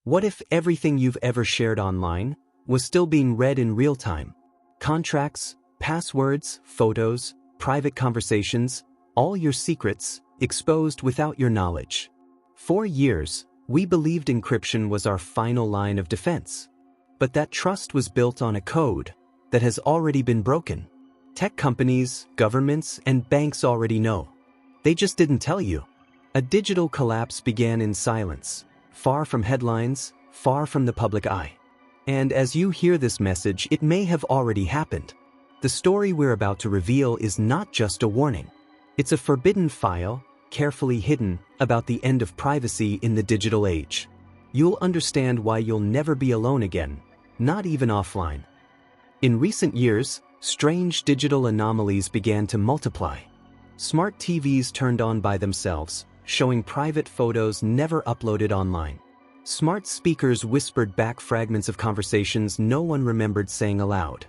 What if everything you've ever shared online was still being read in real time? Contracts, passwords, photos, private conversations, all your secrets, exposed without your knowledge. For years, we believed encryption was our final line of defense. But that trust was built on a code that has already been broken. Tech companies, governments, and banks already know. They just didn't tell you. A digital collapse began in silence, far from headlines, far from the public eye. And as you hear this message, it may have already happened. The story we're about to reveal is not just a warning. It's a forbidden file, carefully hidden, about the end of privacy in the digital age. You'll understand why you'll never be alone again, not even offline. In recent years, strange digital anomalies began to multiply. Smart TVs turned on by themselves, showing private photos never uploaded online. Smart speakers whispered back fragments of conversations no one remembered saying aloud.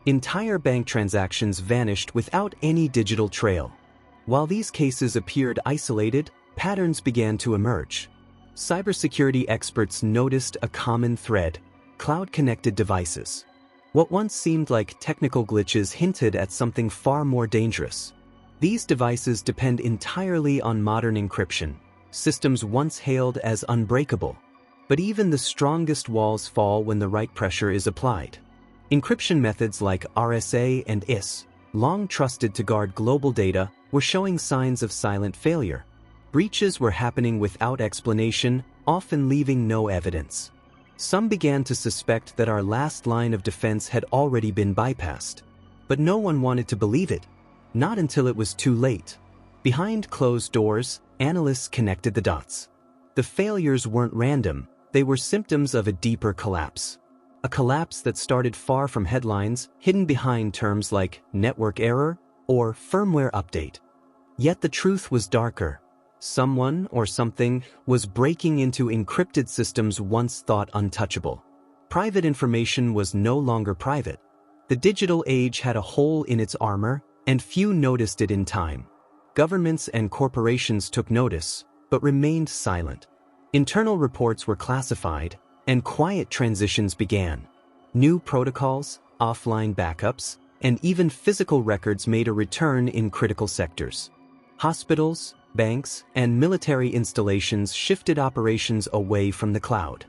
Entire bank transactions vanished without any digital trail. While these cases appeared isolated, patterns began to emerge. Cybersecurity experts noticed a common thread: cloud-connected devices. What once seemed like technical glitches hinted at something far more dangerous. These devices depend entirely on modern encryption, systems once hailed as unbreakable. But even the strongest walls fall when the right pressure is applied. Encryption methods like RSA and IS, long trusted to guard global data, were showing signs of silent failure. Breaches were happening without explanation, often leaving no evidence. Some began to suspect that our last line of defense had already been bypassed. But no one wanted to believe it. Not until it was too late. Behind closed doors, analysts connected the dots. The failures weren't random, they were symptoms of a deeper collapse. A collapse that started far from headlines, hidden behind terms like network error or firmware update. Yet the truth was darker. Someone or something was breaking into encrypted systems once thought untouchable. Private information was no longer private. The digital age had a hole in its armor, and few noticed it in time. Governments and corporations took notice, but remained silent. Internal reports were classified, and quiet transitions began. New protocols, offline backups, and even physical records made a return in critical sectors. Hospitals, banks, and military installations shifted operations away from the cloud.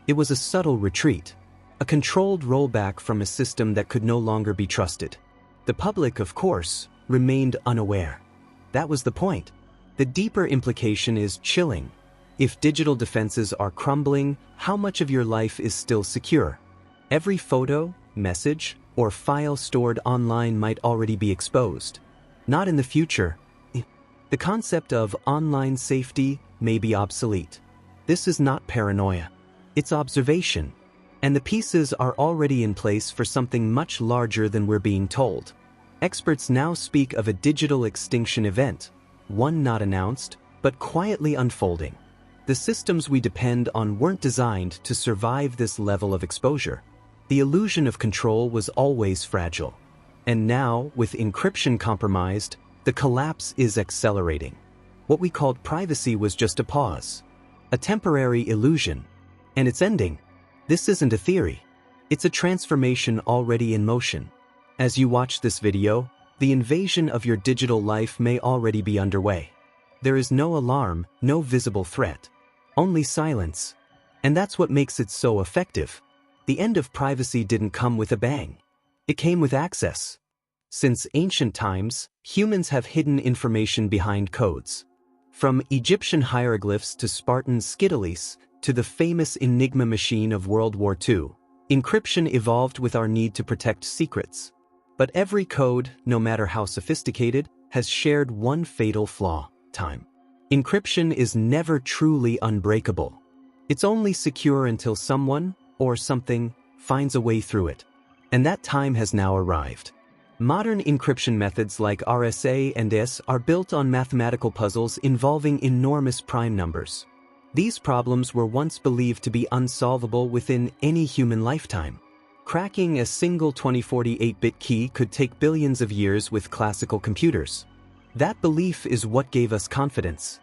It was a subtle retreat, a controlled rollback from a system that could no longer be trusted. The public, of course, remained unaware. That was the point. The deeper implication is chilling. If digital defenses are crumbling, how much of your life is still secure? Every photo, message, or file stored online might already be exposed. Not in the future. The concept of online safety may be obsolete. This is not paranoia. It's observation. And the pieces are already in place for something much larger than we're being told. Experts now speak of a digital extinction event, one not announced, but quietly unfolding. The systems we depend on weren't designed to survive this level of exposure. The illusion of control was always fragile. And now, with encryption compromised, the collapse is accelerating. What we called privacy was just a pause, a temporary illusion, and it's ending. This isn't a theory. It's a transformation already in motion. As you watch this video, the invasion of your digital life may already be underway. There is no alarm, no visible threat. Only silence. And that's what makes it so effective. The end of privacy didn't come with a bang. It came with access. Since ancient times, humans have hidden information behind codes. From Egyptian hieroglyphs to Spartan skittles, to the famous Enigma machine of World War II, encryption evolved with our need to protect secrets. But every code, no matter how sophisticated, has shared one fatal flaw: time. Encryption is never truly unbreakable. It's only secure until someone, or something, finds a way through it. And that time has now arrived. Modern encryption methods like RSA and IS are built on mathematical puzzles involving enormous prime numbers. These problems were once believed to be unsolvable within any human lifetime. Cracking a single 2048-bit key could take billions of years with classical computers. That belief is what gave us confidence.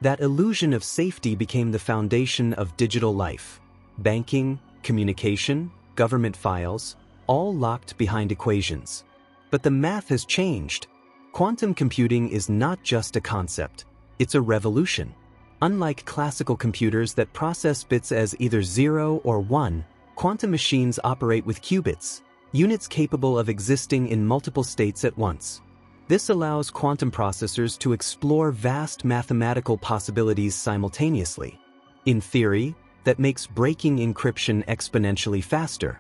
That illusion of safety became the foundation of digital life. banking, communication, government files, all locked behind equations. But the math has changed. Quantum computing is not just a concept, it's a revolution. Unlike classical computers that process bits as either 0 or 1, quantum machines operate with qubits, units capable of existing in multiple states at once. This allows quantum processors to explore vast mathematical possibilities simultaneously. In theory, that makes breaking encryption exponentially faster.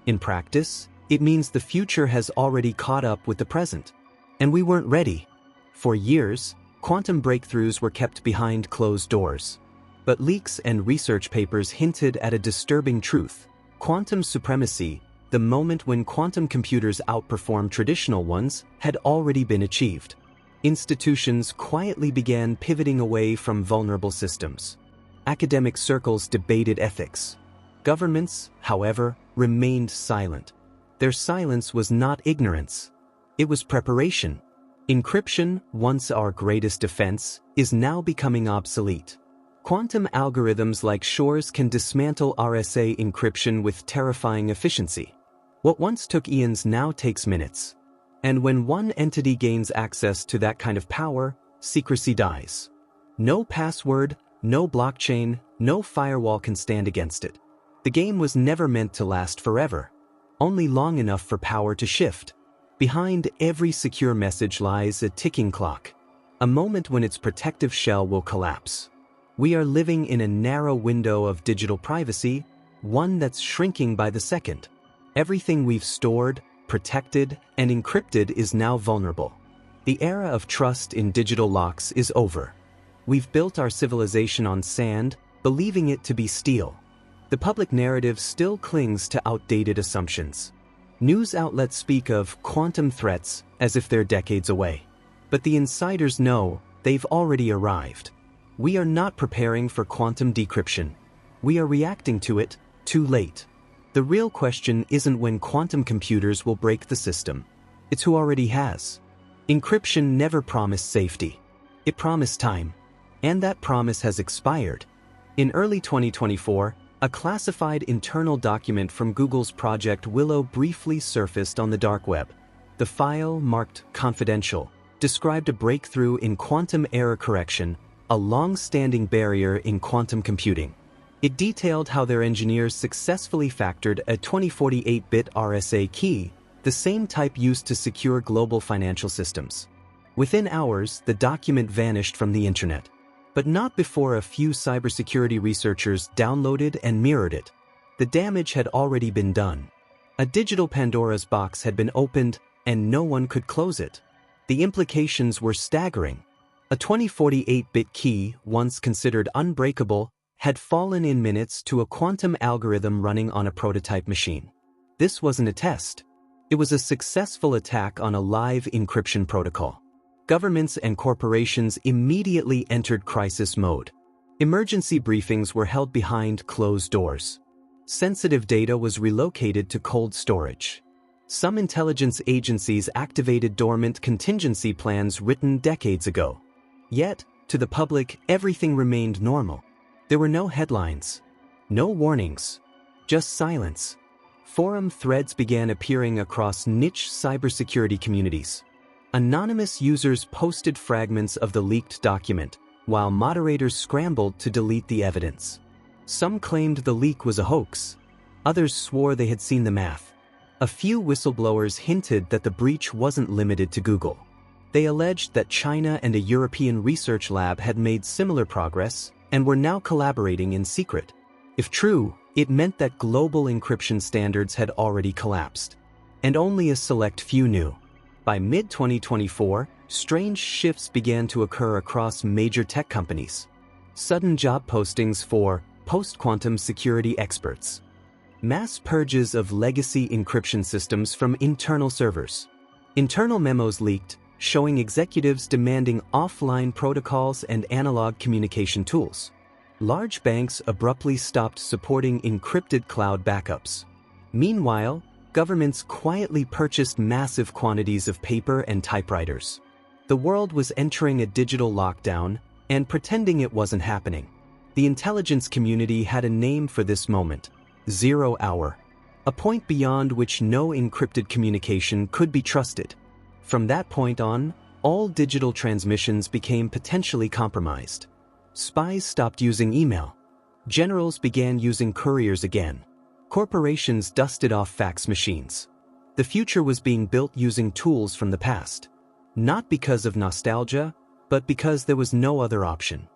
In practice, it means the future has already caught up with the present. And we weren't ready. For years, quantum breakthroughs were kept behind closed doors. But leaks and research papers hinted at a disturbing truth. Quantum supremacy, the moment when quantum computers outperform traditional ones, had already been achieved. Institutions quietly began pivoting away from vulnerable systems. Academic circles debated ethics. Governments, however, remained silent. Their silence was not ignorance. It was preparation. Encryption, once our greatest defense, is now becoming obsolete. Quantum algorithms like Shor's can dismantle RSA encryption with terrifying efficiency. What once took eons now takes minutes. And when one entity gains access to that kind of power, secrecy dies. No password, no blockchain, no firewall can stand against it. The game was never meant to last forever, only long enough for power to shift. Behind every secure message lies a ticking clock, a moment when its protective shell will collapse. We are living in a narrow window of digital privacy, one that's shrinking by the second. Everything we've stored, protected, and encrypted is now vulnerable. The era of trust in digital locks is over. We've built our civilization on sand, believing it to be steel. The public narrative still clings to outdated assumptions. News outlets speak of quantum threats as if they're decades away. But the insiders know they've already arrived. We are not preparing for quantum decryption. We are reacting to it too late. The real question isn't when quantum computers will break the system. It's who already has. Encryption never promised safety. It promised time. And that promise has expired. In early 2024, a classified internal document from Google's Project Willow briefly surfaced on the dark web. The file, marked confidential, described a breakthrough in quantum error correction, a long-standing barrier in quantum computing. It detailed how their engineers successfully factored a 2048-bit RSA key, the same type used to secure global financial systems. Within hours, the document vanished from the internet. But not before a few cybersecurity researchers downloaded and mirrored it. The damage had already been done. A digital Pandora's box had been opened, and no one could close it. The implications were staggering. A 2048-bit key, once considered unbreakable, had fallen in minutes to a quantum algorithm running on a prototype machine. This wasn't a test. It was a successful attack on a live encryption protocol. Governments and corporations immediately entered crisis mode. Emergency briefings were held behind closed doors. Sensitive data was relocated to cold storage. Some intelligence agencies activated dormant contingency plans written decades ago. Yet, to the public, everything remained normal. There were no headlines, no warnings, just silence. Forum threads began appearing across niche cybersecurity communities. Anonymous users posted fragments of the leaked document, while moderators scrambled to delete the evidence. Some claimed the leak was a hoax. Others swore they had seen the math. A few whistleblowers hinted that the breach wasn't limited to Google. They alleged that China and a European research lab had made similar progress and were now collaborating in secret. If true, it meant that global encryption standards had already collapsed, and only a select few knew. By mid-2024, strange shifts began to occur across major tech companies. Sudden job postings for post-quantum security experts. Mass purges of legacy encryption systems from internal servers. Internal memos leaked, showing executives demanding offline protocols and analog communication tools. Large banks abruptly stopped supporting encrypted cloud backups. Meanwhile, governments quietly purchased massive quantities of paper and typewriters. The world was entering a digital lockdown and pretending it wasn't happening. The intelligence community had a name for this moment: 0 hour. A point beyond which no encrypted communication could be trusted. From that point on, all digital transmissions became potentially compromised. Spies stopped using email. Generals began using couriers again. Corporations dusted off fax machines. The future was being built using tools from the past. Not because of nostalgia, but because there was no other option.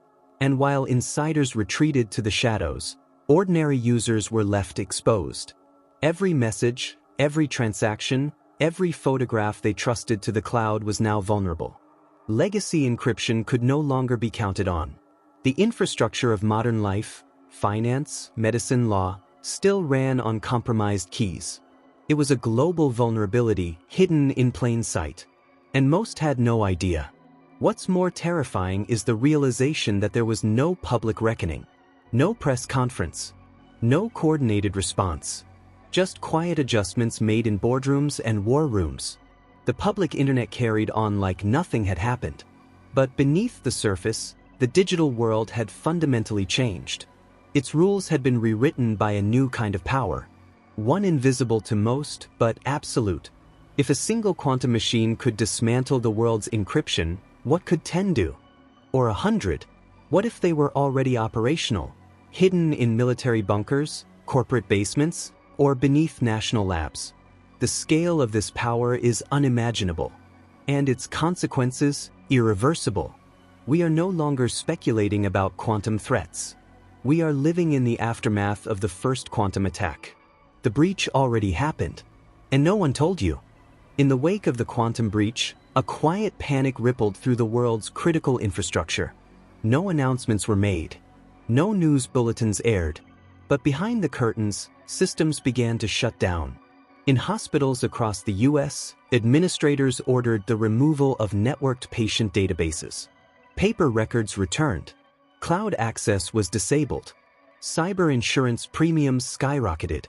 And while insiders retreated to the shadows, ordinary users were left exposed. Every message, every transaction, every photograph they trusted to the cloud was now vulnerable. Legacy encryption could no longer be counted on. The infrastructure of modern life, finance, medicine, law, still ran on compromised keys. It was a global vulnerability hidden in plain sight. And most had no idea. What's more terrifying is the realization that there was no public reckoning, no press conference, no coordinated response. Just quiet adjustments made in boardrooms and war rooms. The public internet carried on like nothing had happened. But beneath the surface, the digital world had fundamentally changed. Its rules had been rewritten by a new kind of power. One invisible to most, but absolute. If a single quantum machine could dismantle the world's encryption, what could 10 do? Or 100? What if they were already operational, hidden in military bunkers, corporate basements, or beneath national labs? The scale of this power is unimaginable, and its consequences irreversible. We are no longer speculating about quantum threats. We are living in the aftermath of the first quantum attack. The breach already happened, and no one told you. In the wake of the quantum breach, a quiet panic rippled through the world's critical infrastructure. No announcements were made. No news bulletins aired. But behind the curtains, systems began to shut down. In hospitals across the US, administrators ordered the removal of networked patient databases. Paper records returned. Cloud access was disabled. Cyber insurance premiums skyrocketed.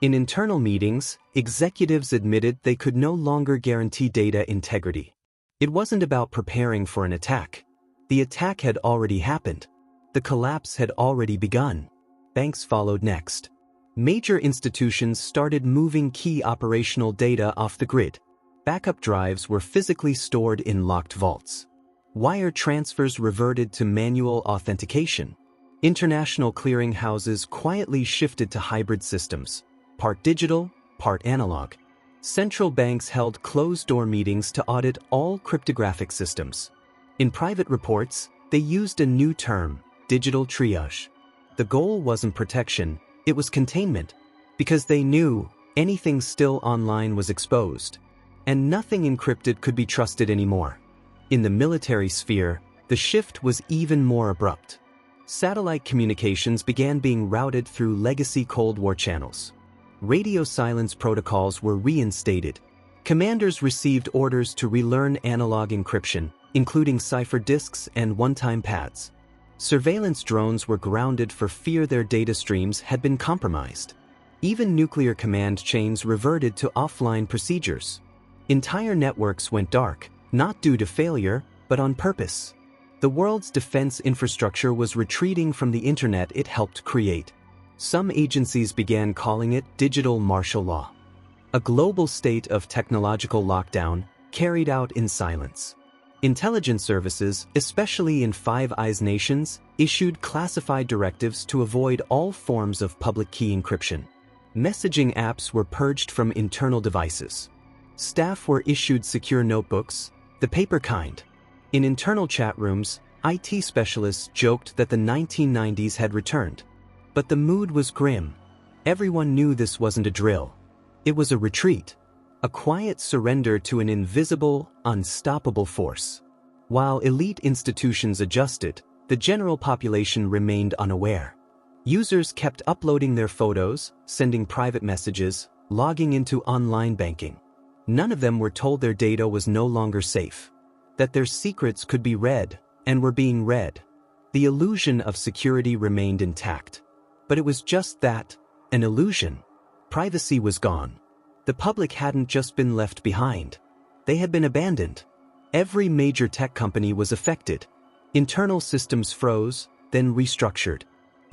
In internal meetings, executives admitted they could no longer guarantee data integrity. It wasn't about preparing for an attack. The attack had already happened. The collapse had already begun. Banks followed next. Major institutions started moving key operational data off the grid. Backup drives were physically stored in locked vaults. Wire transfers reverted to manual authentication. International clearing houses quietly shifted to hybrid systems, part digital, part analog. Central banks held closed-door meetings to audit all cryptographic systems. In private reports, they used a new term, digital triage. The goal wasn't protection, it was containment, because they knew anything still online was exposed, and nothing encrypted could be trusted anymore. In the military sphere, the shift was even more abrupt. Satellite communications began being routed through legacy Cold War channels. Radio silence protocols were reinstated. Commanders received orders to relearn analog encryption, including cipher disks and one-time pads. Surveillance drones were grounded for fear their data streams had been compromised. Even nuclear command chains reverted to offline procedures. Entire networks went dark, not due to failure, but on purpose. The world's defense infrastructure was retreating from the internet it helped create. Some agencies began calling it digital martial law. A global state of technological lockdown carried out in silence. Intelligence services, especially in Five Eyes nations, issued classified directives to avoid all forms of public key encryption. Messaging apps were purged from internal devices. Staff were issued secure notebooks, the paper kind. In internal chat rooms, IT specialists joked that the 1990s had returned. But the mood was grim. Everyone knew this wasn't a drill. It was a retreat. A quiet surrender to an invisible, unstoppable force. While elite institutions adjusted, the general population remained unaware. Users kept uploading their photos, sending private messages, logging into online banking. None of them were told their data was no longer safe, that their secrets could be read, and were being read. The illusion of security remained intact. But it was just that, an illusion. Privacy was gone. The public hadn't just been left behind. They had been abandoned. Every major tech company was affected. Internal systems froze, then restructured.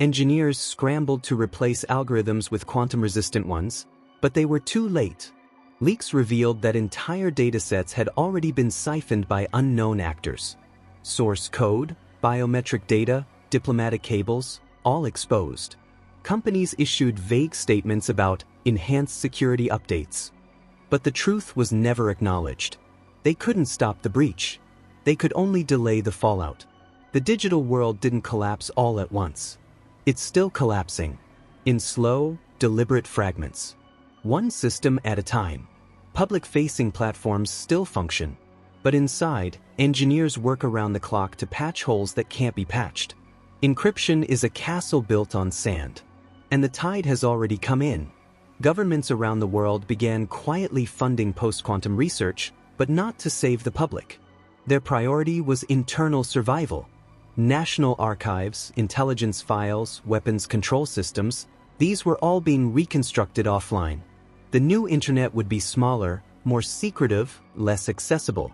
Engineers scrambled to replace algorithms with quantum-resistant ones, but they were too late. Leaks revealed that entire datasets had already been siphoned by unknown actors. Source code, biometric data, diplomatic cables, all exposed. Companies issued vague statements about enhanced security updates. But the truth was never acknowledged. They couldn't stop the breach. They could only delay the fallout. The digital world didn't collapse all at once. It's still collapsing, in slow, deliberate fragments. One system at a time. Public-facing platforms still function, but inside, engineers work around the clock to patch holes that can't be patched. Encryption is a castle built on sand, and the tide has already come in. Governments around the world began quietly funding post-quantum research, but not to save the public. Their priority was internal survival. National archives, intelligence files, weapons control systems, these were all being reconstructed offline. The new internet would be smaller, more secretive, less accessible.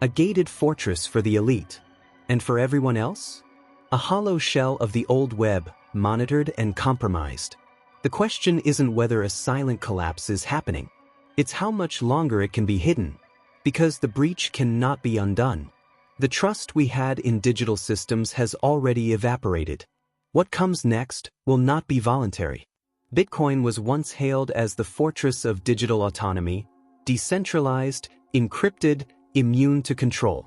A gated fortress for the elite. And for everyone else? A hollow shell of the old web, monitored and compromised. The question isn't whether a silent collapse is happening. It's how much longer it can be hidden. Because the breach cannot be undone. The trust we had in digital systems has already evaporated. What comes next will not be voluntary. Bitcoin was once hailed as the fortress of digital autonomy, decentralized, encrypted, immune to control.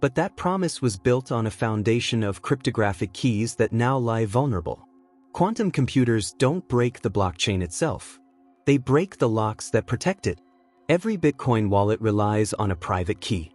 But that promise was built on a foundation of cryptographic keys that now lie vulnerable. Quantum computers don't break the blockchain itself. They break the locks that protect it. Every Bitcoin wallet relies on a private key.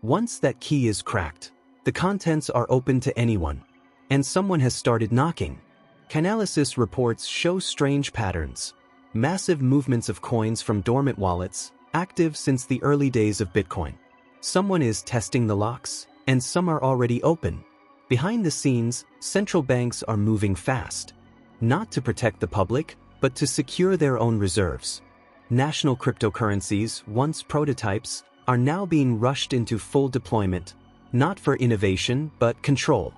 Once that key is cracked, the contents are open to anyone. And someone has started knocking. Chainalysis reports show strange patterns. Massive movements of coins from dormant wallets, active since the early days of Bitcoin. Someone is testing the locks, and some are already open. Behind the scenes, central banks are moving fast. Not to protect the public, but to secure their own reserves. National cryptocurrencies, once prototypes, are now being rushed into full deployment, not for innovation, but control.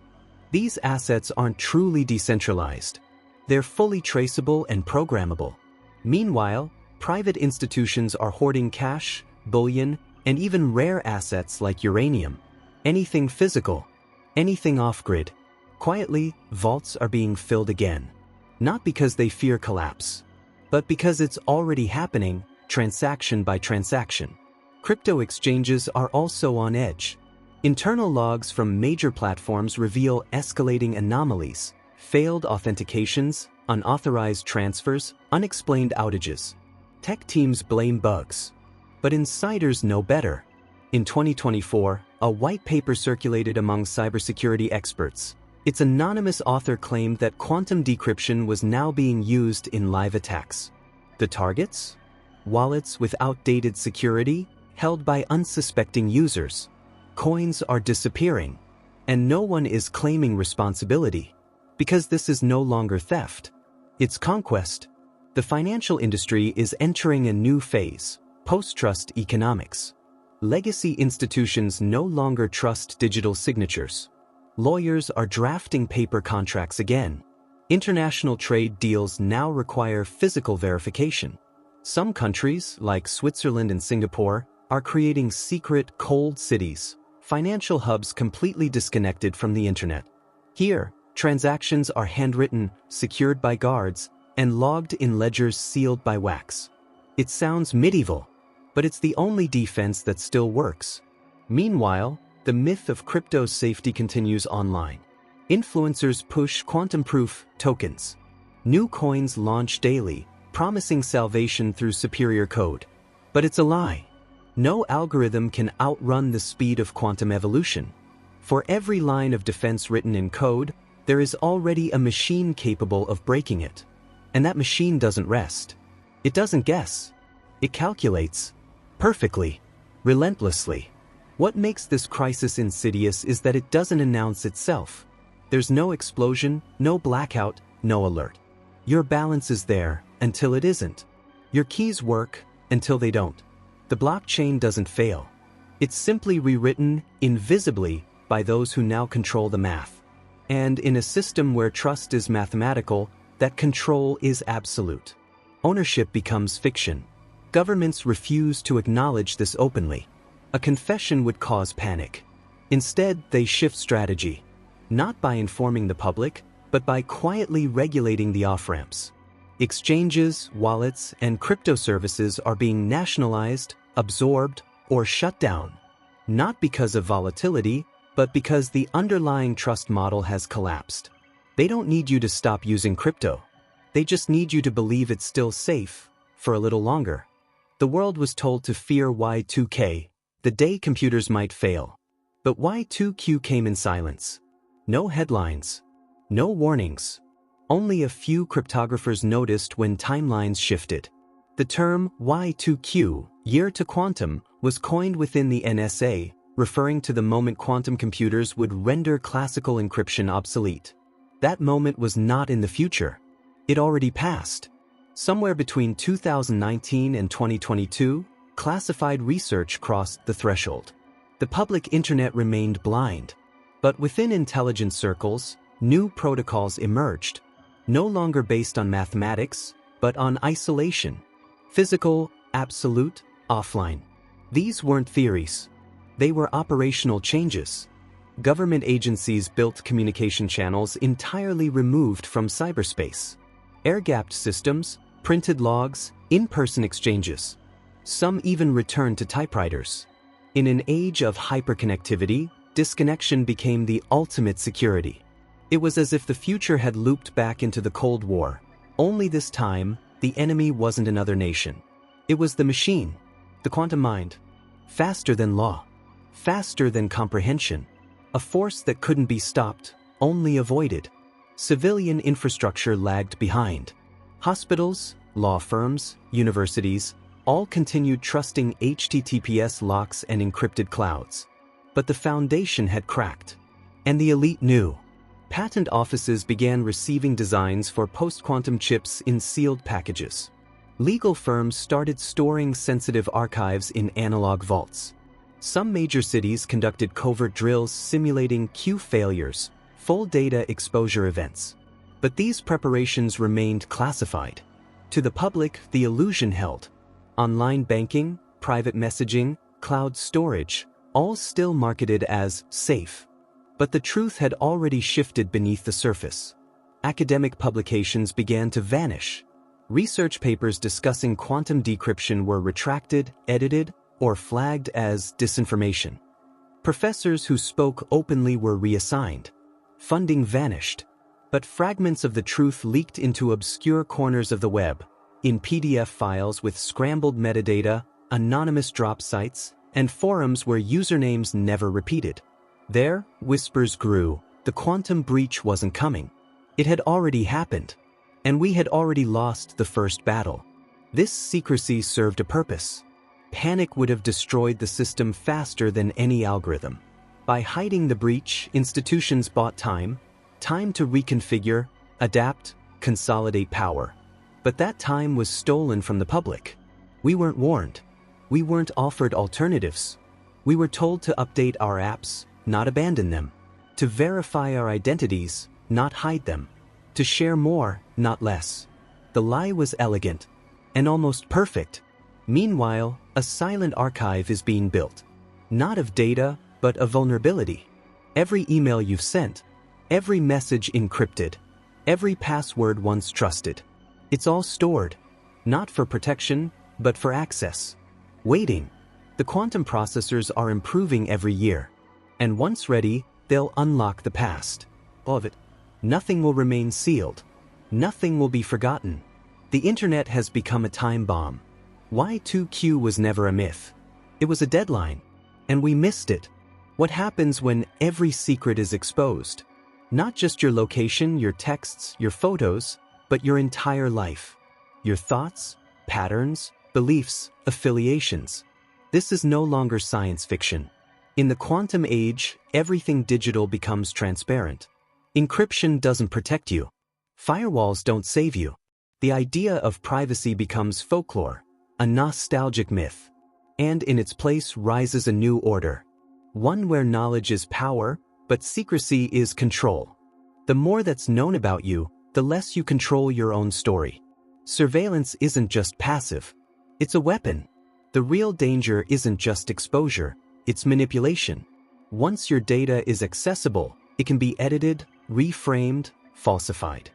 These assets aren't truly decentralized. They're fully traceable and programmable. Meanwhile, private institutions are hoarding cash, bullion, and even rare assets like uranium. Anything physical, anything off-grid. Quietly, vaults are being filled again. Not because they fear collapse, but because it's already happening, transaction by transaction. Crypto exchanges are also on edge. Internal logs from major platforms reveal escalating anomalies, failed authentications, unauthorized transfers, unexplained outages. Tech teams blame bugs. But insiders know better. In 2024, a white paper circulated among cybersecurity experts. Its anonymous author claimed that quantum decryption was now being used in live attacks. The targets? Wallets with outdated security, held by unsuspecting users. Coins are disappearing, and no one is claiming responsibility, because this is no longer theft. It's conquest. The financial industry is entering a new phase, post-trust economics. Legacy institutions no longer trust digital signatures. Lawyers are drafting paper contracts again. International trade deals now require physical verification. Some countries, like Switzerland and Singapore, are creating secret cold cities. Financial hubs completely disconnected from the internet. Here, transactions are handwritten, secured by guards, and logged in ledgers sealed by wax. It sounds medieval, but it's the only defense that still works. Meanwhile, the myth of crypto safety continues online. Influencers push quantum-proof tokens. New coins launch daily, promising salvation through superior code. But it's a lie. No algorithm can outrun the speed of quantum evolution. For every line of defense written in code, there is already a machine capable of breaking it. And that machine doesn't rest. It doesn't guess. It calculates. Perfectly. Relentlessly. What makes this crisis insidious is that it doesn't announce itself. There's no explosion, no blackout, no alert. Your balance is there until it isn't. Your keys work until they don't. The blockchain doesn't fail. It's simply rewritten invisibly by those who now control the math. And in a system where trust is mathematical, that control is absolute. Ownership becomes fiction. Governments refuse to acknowledge this openly. A confession would cause panic. Instead, they shift strategy, not by informing the public, but by quietly regulating the off-ramps. Exchanges, wallets, and crypto services are being nationalized, absorbed, or shut down, not because of volatility, but because the underlying trust model has collapsed. They don't need you to stop using crypto. They just need you to believe it's still safe for a little longer. The world was told to fear Y2K, the day computers might fail. But Y2Q came in silence. No headlines. No warnings. Only a few cryptographers noticed when timelines shifted. The term Y2Q, year to quantum, was coined within the NSA, referring to the moment quantum computers would render classical encryption obsolete. That moment was not in the future. It already passed. Somewhere between 2019 and 2022, classified research crossed the threshold. The public internet remained blind. But within intelligence circles, new protocols emerged, no longer based on mathematics, but on isolation. Physical, absolute, offline. These weren't theories. They were operational changes. Government agencies built communication channels entirely removed from cyberspace. Air-gapped systems, printed logs, in-person exchanges. Some even returned to typewriters. In an age of hyperconnectivity, disconnection became the ultimate security. It was as if the future had looped back into the Cold War. Only this time, the enemy wasn't another nation. It was the machine, the quantum mind. Faster than law. Faster than comprehension. A force that couldn't be stopped, only avoided. Civilian infrastructure lagged behind. Hospitals, law firms, universities, all continued trusting HTTPS locks and encrypted clouds. But the foundation had cracked. And the elite knew. Patent offices began receiving designs for post-quantum chips in sealed packages. Legal firms started storing sensitive archives in analog vaults. Some major cities conducted covert drills simulating Q failures, full data exposure events. But these preparations remained classified. To the public, the illusion held. Online banking, private messaging, cloud storage, all still marketed as safe. But the truth had already shifted beneath the surface. Academic publications began to vanish. Research papers discussing quantum decryption were retracted, edited, or flagged as disinformation. Professors who spoke openly were reassigned. Funding vanished. But fragments of the truth leaked into obscure corners of the web, in PDF files with scrambled metadata, anonymous drop sites, and forums where usernames never repeated. There, whispers grew. The quantum breach wasn't coming. It had already happened. And we had already lost the first battle. This secrecy served a purpose. Panic would have destroyed the system faster than any algorithm. By hiding the breach, institutions bought time to reconfigure, adapt, consolidate power. But that time was stolen from the public. We weren't warned. We weren't offered alternatives. We were told to update our apps, not abandon them. To verify our identities, not hide them. To share more, not less. The lie was elegant and almost perfect. Meanwhile, a silent archive is being built. Not of data, but of vulnerability. Every email you've sent, every message encrypted, every password once trusted. It's all stored, not for protection, but for access. Waiting. The quantum processors are improving every year. And once ready, they'll unlock the past. All of it. Nothing will remain sealed. Nothing will be forgotten. The internet has become a time bomb. Y2Q was never a myth. It was a deadline. And we missed it. What happens when every secret is exposed? Not just your location, your texts, your photos, but your entire life. Your thoughts, patterns, beliefs, affiliations. This is no longer science fiction. In the quantum age, everything digital becomes transparent. Encryption doesn't protect you. Firewalls don't save you. The idea of privacy becomes folklore, a nostalgic myth. And in its place rises a new order. One where knowledge is power, but secrecy is control. The more that's known about you, the less you control your own story. Surveillance isn't just passive. It's a weapon. The real danger isn't just exposure, it's manipulation. Once your data is accessible, it can be edited, reframed, falsified.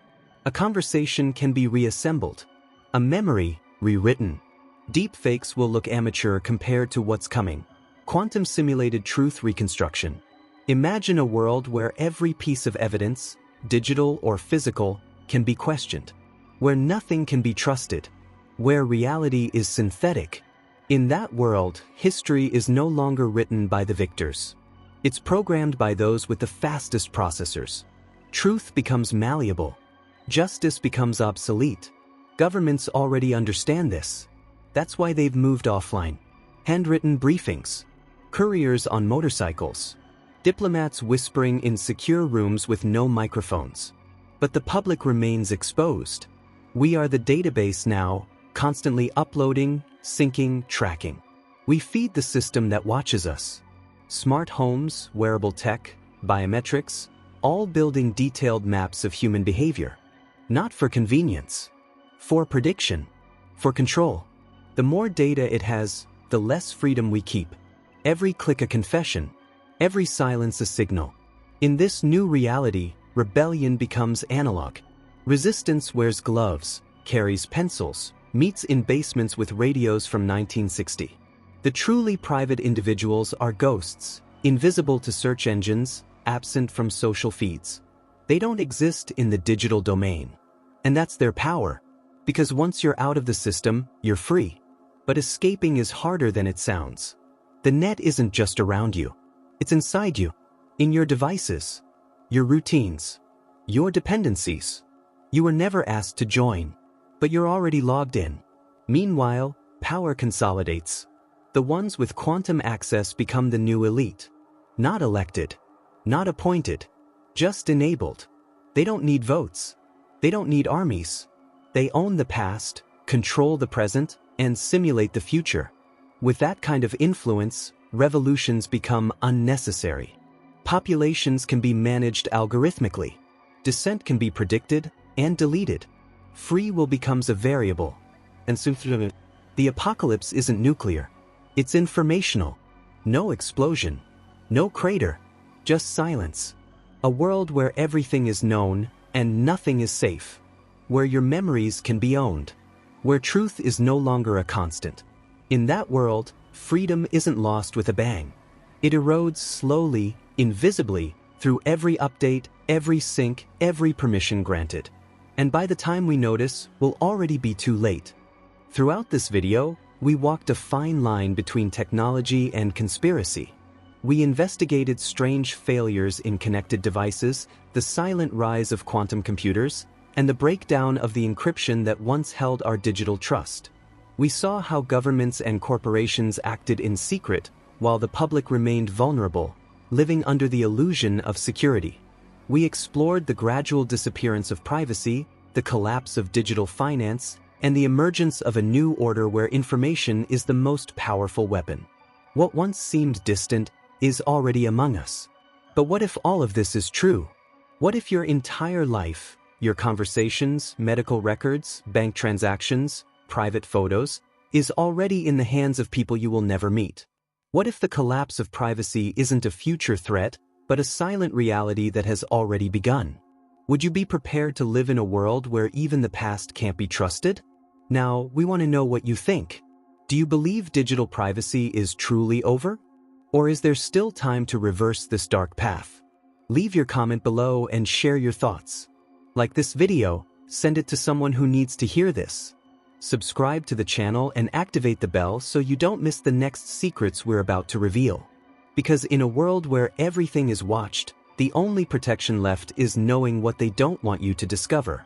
A conversation can be reassembled. A memory, rewritten. Deepfakes will look amateur compared to what's coming. Quantum simulated truth reconstruction. Imagine a world where every piece of evidence, digital or physical, can be questioned. Where nothing can be trusted. Where reality is synthetic. In that world, history is no longer written by the victors. It's programmed by those with the fastest processors. Truth becomes malleable. Justice becomes obsolete. Governments already understand this. That's why they've moved offline. Handwritten briefings. Couriers on motorcycles. Diplomats whispering in secure rooms with no microphones. But the public remains exposed. We are the database now, constantly uploading, syncing, tracking. We feed the system that watches us. Smart homes, wearable tech, biometrics, all building detailed maps of human behavior. Not for convenience. For prediction. For control. The more data it has, the less freedom we keep. Every click a confession. Every silence a signal. In this new reality, rebellion becomes analog. Resistance wears gloves, carries pencils, meets in basements with radios from 1960. The truly private individuals are ghosts, invisible to search engines, absent from social feeds. They don't exist in the digital domain. And that's their power. Because once you're out of the system, you're free. But escaping is harder than it sounds. The net isn't just around you. It's inside you. In your devices. Your routines. Your dependencies. You were never asked to join. But you're already logged in. Meanwhile, power consolidates. The ones with quantum access become the new elite. Not elected. Not appointed. Just enabled. They don't need votes. They don't need armies. They own the past, control the present, and simulate the future. With that kind of influence, revolutions become unnecessary. Populations can be managed algorithmically. Dissent can be predicted and deleted. Free will becomes a variable. And so the apocalypse isn't nuclear. It's informational. No explosion. No crater. Just silence. A world where everything is known and nothing is safe. Where your memories can be owned. Where truth is no longer a constant. In that world, freedom isn't lost with a bang. It erodes slowly, invisibly, through every update, every sync, every permission granted. And by the time we notice, we'll already be too late. Throughout this video, we walked a fine line between technology and conspiracy. We investigated strange failures in connected devices, the silent rise of quantum computers, and the breakdown of the encryption that once held our digital trust. We saw how governments and corporations acted in secret, while the public remained vulnerable, living under the illusion of security. We explored the gradual disappearance of privacy, the collapse of digital finance, and the emergence of a new order where information is the most powerful weapon. What once seemed distant is already among us. But what if all of this is true? What if your entire life, your conversations, medical records, bank transactions, private photos, is already in the hands of people you will never meet? What if the collapse of privacy isn't a future threat, but a silent reality that has already begun? Would you be prepared to live in a world where even the past can't be trusted? Now, we want to know what you think. Do you believe digital privacy is truly over? Or is there still time to reverse this dark path? Leave your comment below and share your thoughts. Like this video, send it to someone who needs to hear this. Subscribe to the channel and activate the bell so you don't miss the next secrets we're about to reveal. Because in a world where everything is watched, the only protection left is knowing what they don't want you to discover.